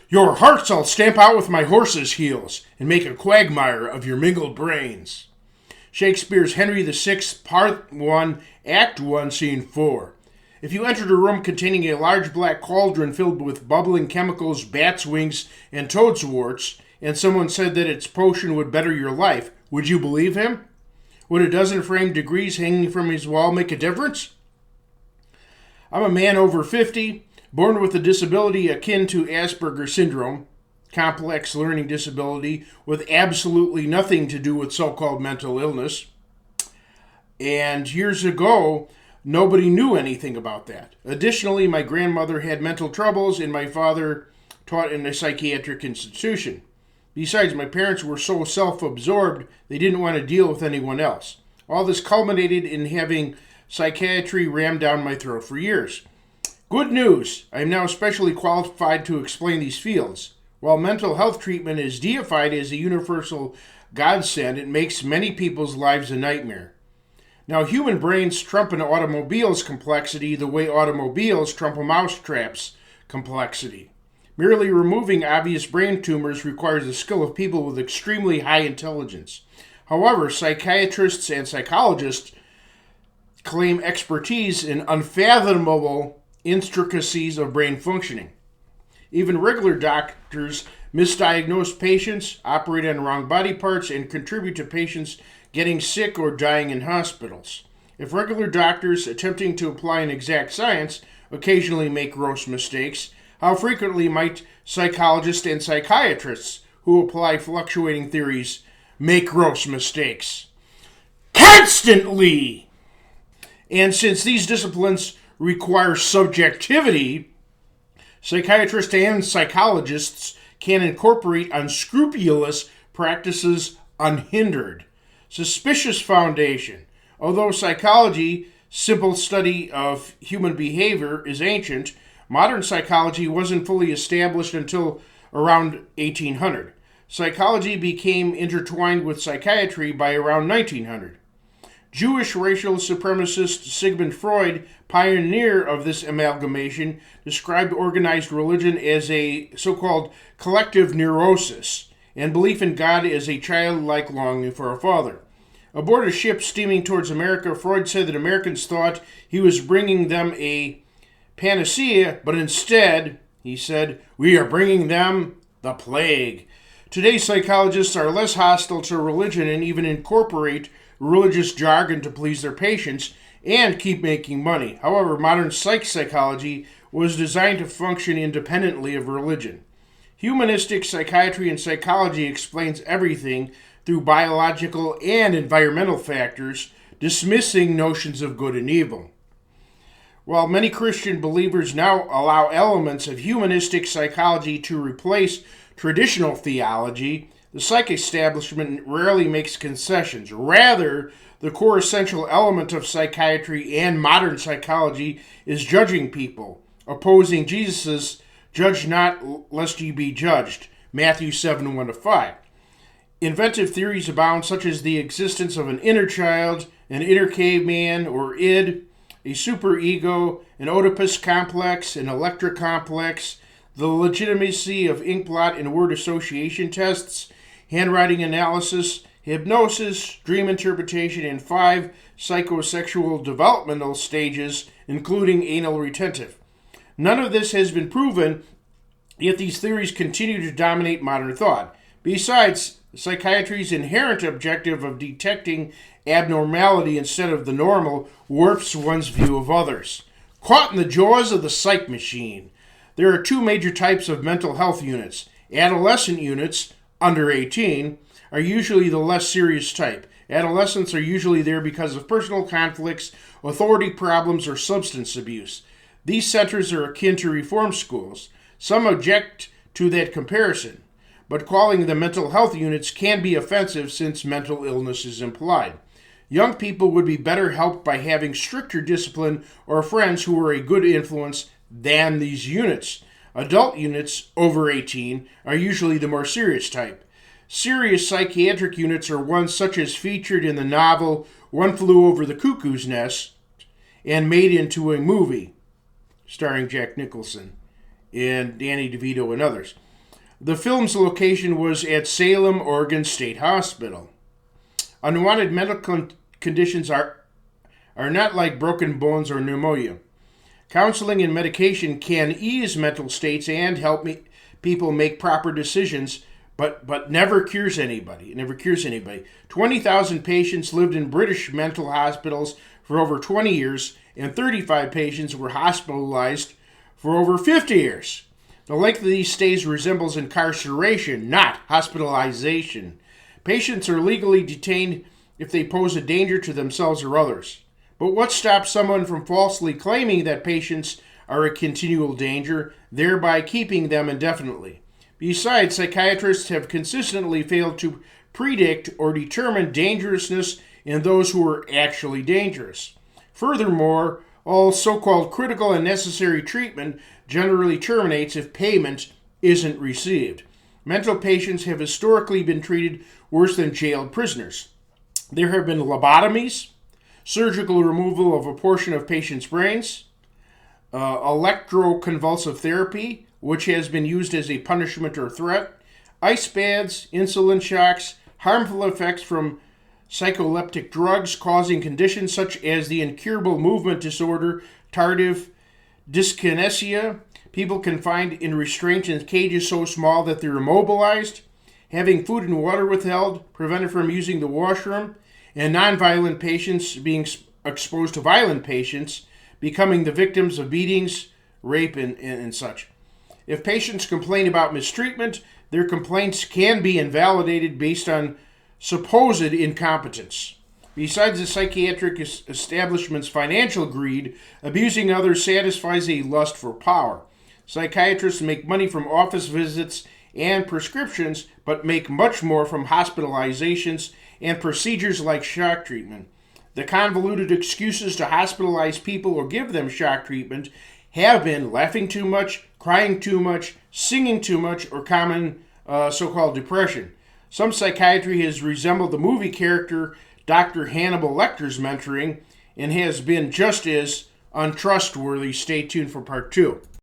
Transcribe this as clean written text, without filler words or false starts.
Your hearts I'll stamp out with my horse's heels, and make a quagmire of your mingled brains. Shakespeare's Henry VI, Part 1, Act 1, Scene 4. If you entered a room containing a large black cauldron filled with bubbling chemicals, bats' wings, and toad's warts, and someone said that its potion would better your life, would you believe him? Would a dozen framed degrees hanging from his wall make a difference? I'm a man over 50, born with a disability akin to Asperger's syndrome, complex learning disability with absolutely nothing to do with so-called mental illness. And years ago, nobody knew anything about that. Additionally, my grandmother had mental troubles and my father taught in a psychiatric institution. Besides, my parents were so self-absorbed, they didn't want to deal with anyone else. All this culminated in having psychiatry rammed down my throat for years. Good news! I am now specially qualified to explain these fields. While mental health treatment is deified as a universal godsend, it makes many people's lives a nightmare. Now, human brains trump an automobile's complexity the way automobiles trump a mousetrap's complexity. Merely removing obvious brain tumors requires the skill of people with extremely high intelligence. However, psychiatrists and psychologists claim expertise in unfathomable intricacies of brain functioning. Even regular doctors misdiagnose patients, operate on wrong body parts, and contribute to patients getting sick or dying in hospitals. If regular doctors attempting to apply an exact science occasionally make gross mistakes, how frequently might psychologists and psychiatrists who apply fluctuating theories make gross mistakes? Constantly! And since these disciplines require subjectivity, psychiatrists and psychologists can incorporate unscrupulous practices unhindered. Suspicious foundation. Although psychology, simple study of human behavior, is ancient, modern psychology wasn't fully established until around 1800. Psychology became intertwined with psychiatry by around 1900. Jewish racial supremacist Sigmund Freud, pioneer of this amalgamation, described organized religion as a so-called collective neurosis and belief in God as a childlike longing for a father. Aboard a ship steaming towards America, Freud said that Americans thought he was bringing them a panacea, but instead, he said, we are bringing them the plague. Today, psychologists are less hostile to religion and even incorporate religious jargon to please their patients and keep making money. However, modern psychology was designed to function independently of religion. Humanistic psychiatry and psychology explains everything through biological and environmental factors, dismissing notions of good and evil. While many Christian believers now allow elements of humanistic psychology to replace traditional theology, the psych establishment rarely makes concessions. Rather, the core essential element of psychiatry and modern psychology is judging people, opposing Jesus' judge not lest ye be judged, Matthew 7, 1-5. Inventive theories abound, such as the existence of an inner child, an inner caveman or id, a superego, an Oedipus complex, an Electra complex, the legitimacy of inkblot and word association tests, handwriting analysis, hypnosis, dream interpretation, and 5 psychosexual developmental stages, including anal retentive. None of this has been proven, yet these theories continue to dominate modern thought. Besides, psychiatry's inherent objective of detecting abnormality instead of the normal warps one's view of others. Caught in the jaws of the psych machine. There are 2 major types of mental health units. Adolescent units, under 18, are usually the less serious type. Adolescents are usually there because of personal conflicts, authority problems, or substance abuse. These centers are akin to reform schools. Some object to that comparison, but calling them mental health units can be offensive since mental illness is implied. Young people would be better helped by having stricter discipline or friends who are a good influence than these units. Adult units, over 18, are usually the more serious type. Serious psychiatric units are ones such as featured in the novel One Flew Over the Cuckoo's Nest and made into a movie starring Jack Nicholson and Danny DeVito and others. The film's location was at Salem, Oregon State Hospital. Unwanted medical conditions are not like broken bones or pneumonia. Counseling and medication can ease mental states and help people make proper decisions, but never cures anybody. It never cures anybody. 20,000 patients lived in British mental hospitals for over 20 years, and 35 patients were hospitalized for over 50 years. The length of these stays resembles incarceration, not hospitalization. Patients are legally detained if they pose a danger to themselves or others. But what stops someone from falsely claiming that patients are a continual danger, thereby keeping them indefinitely? Besides, psychiatrists have consistently failed to predict or determine dangerousness in those who are actually dangerous. Furthermore, all so-called critical and necessary treatment generally terminates if payment isn't received. Mental patients have historically been treated worse than jailed prisoners. There have been lobotomies, surgical removal of a portion of patients' brains, electroconvulsive therapy, which has been used as a punishment or threat, ice baths, insulin shocks, harmful effects from psycholeptic drugs causing conditions such as the incurable movement disorder, tardive dyskinesia, people confined in restraints in cages so small that they're immobilized, having food and water withheld, prevented from using the washroom, and nonviolent patients being exposed to violent patients, becoming the victims of beatings, rape, and such. If patients complain about mistreatment, their complaints can be invalidated based on supposed incompetence. Besides the psychiatric establishment's financial greed, abusing others satisfies a lust for power. Psychiatrists make money from office visits and prescriptions, but make much more from hospitalizations and procedures like shock treatment. The convoluted excuses to hospitalize people or give them shock treatment have been laughing too much, crying too much, singing too much, or common so-called depression. Some psychiatry has resembled the movie character Dr. Hannibal Lecter's mentoring and has been just as untrustworthy. Stay tuned for part 2.